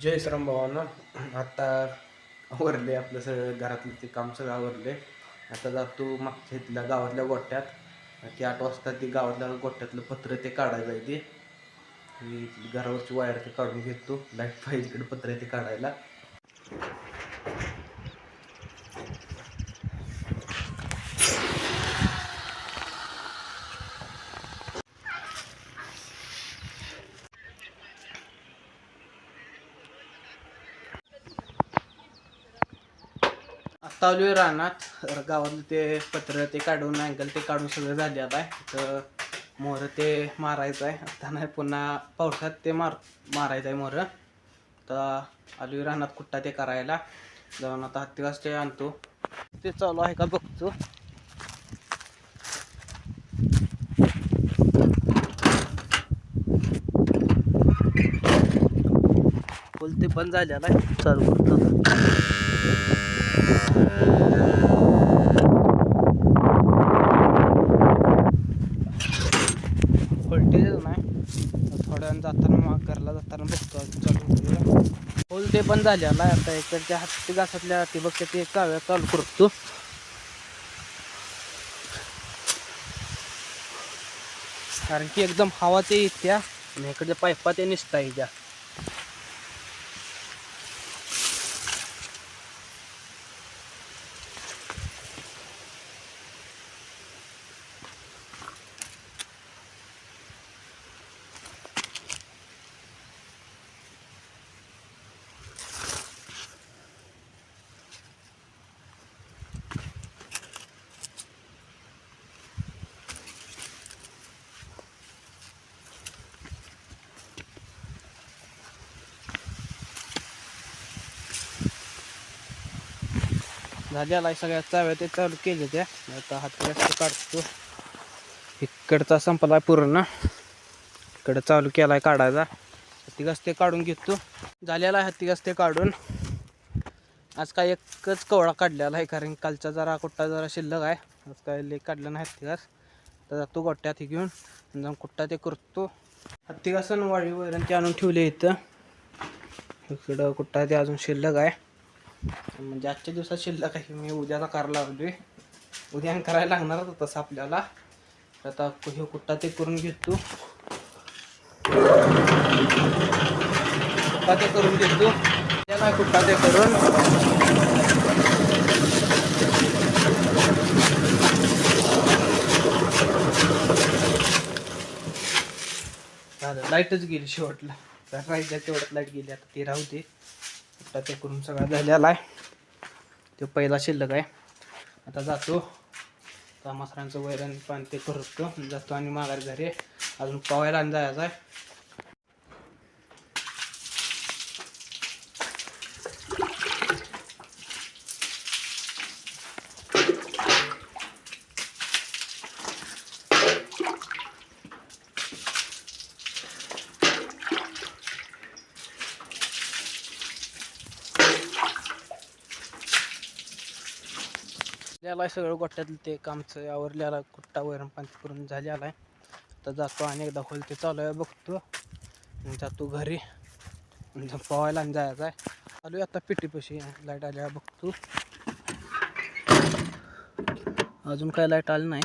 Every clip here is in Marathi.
जय श्रीराम भावांनो. आता आवरले आपलं सगळं घरातलं ते काम सगळं आवरले. आता जातो मागच्या इथल्या गावातल्या गोठ्यात की 8 वाजता ती गावातल्या गोठ्यातलं पत्र ते काढायचं आहे. ती घरावरची वायर ते काढून घेतो. लाईट पाहिजे इकडे पत्र ते काढायला. आता आलोय रानात. गावातलं ते पत्र ते काढून अँगल ते काढून सगळं झालेलं आहे. तर मोहर ते मारायचं आहे. आता नाही पुन्हा पावसात ते मारायचं आहे मोहर. आता आलोय रानात कुट्टा ते करायला. जाऊन आता हत्ती घास ते आणतो. ते चालू आहे का बघतो. बोलते बंद झालेला आहे. चालू करतो. व्होल्टेजच नाही. थोड्या वेळानं जाताना मग घरला जाताना बघतो चालू. होल ते बंद झालेला आहे. आता इकडच्या हत्ती घासातल्या ठिबकच्या ते काव्या चालू करतो. कारण की एकदम हवा ते येत्या आणि इकडच्या पाईपा ते निसता येत्या. झालेला आहे. सगळ्या चाव्या ते चालू केले त्या. आता हत्ती घास काढतो. इकडचा संपला पूर्ण. इकडं चालू केलाय काढायचा. हत्ती घास ते काढून घेतो. झालेला आहे हत्ती घास ते काढून. आज काय एकच कवळा काढलेला आहे कारण कालचा जरा कुट्टा जरा शिल्लक आहे. आज काय लेक काढलं नाही हत्ती घास. तर जातो गोट्यात घेऊन जाऊन कुट्टा ते करतो. हत्ती घासन वाळी वैरण ते आणून ठेवले इथं. इकडं कुट्टा ते अजून शिल्लक आहे. म्हणजे आजच्या दिवसात शिल्लक आहे. मी उद्याला करायला लावलोय. उद्या करायला लागणार तसं आपल्याला. आता हे कुट्टा ते करून घेतो. कुट्टा ते करून घेतो. त्याला कुट्टा ते करून लाईटच गेली शेवटला. राहिल्या तेवढ्यात लाईट गेली. आता ती राहू दे. कुट्टा ते करून सगळा झालेला आहे. तो पहिला शिल्लक आहे. आता जातो मसरांचं वैरण पाणी ते करतो. जातो आणि माघारी घरी अजून पवायला आणि जायचं आहे. झालेला सगळं गोठ्यातलं ते कामचं आवरलेला. कुट्टा वैरण पाणी करून झालेला आहे. तर जातो आणि एकदा खोल ते चालू आहे बघतो. जातो घरी पवायला आणि जायचं आहे. चालू आता पिटीपाशी लाईट आल्या बघतो. अजून काय लाईट आली नाही.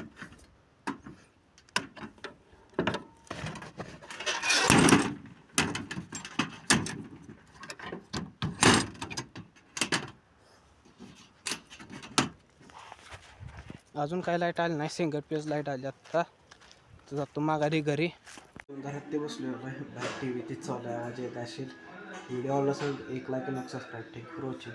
अजून काय लाईट आली नाही. सिंगल पेज लाईट आली आता. तर जातो माघारी घरी. घरात ते बसलो आहे. TV ते चालू आहे. आवाज येत असेल. व्हिडिओ आवडला असेल 1 लाईक आणि 1 सबस्क्राईब. Thank you for watching.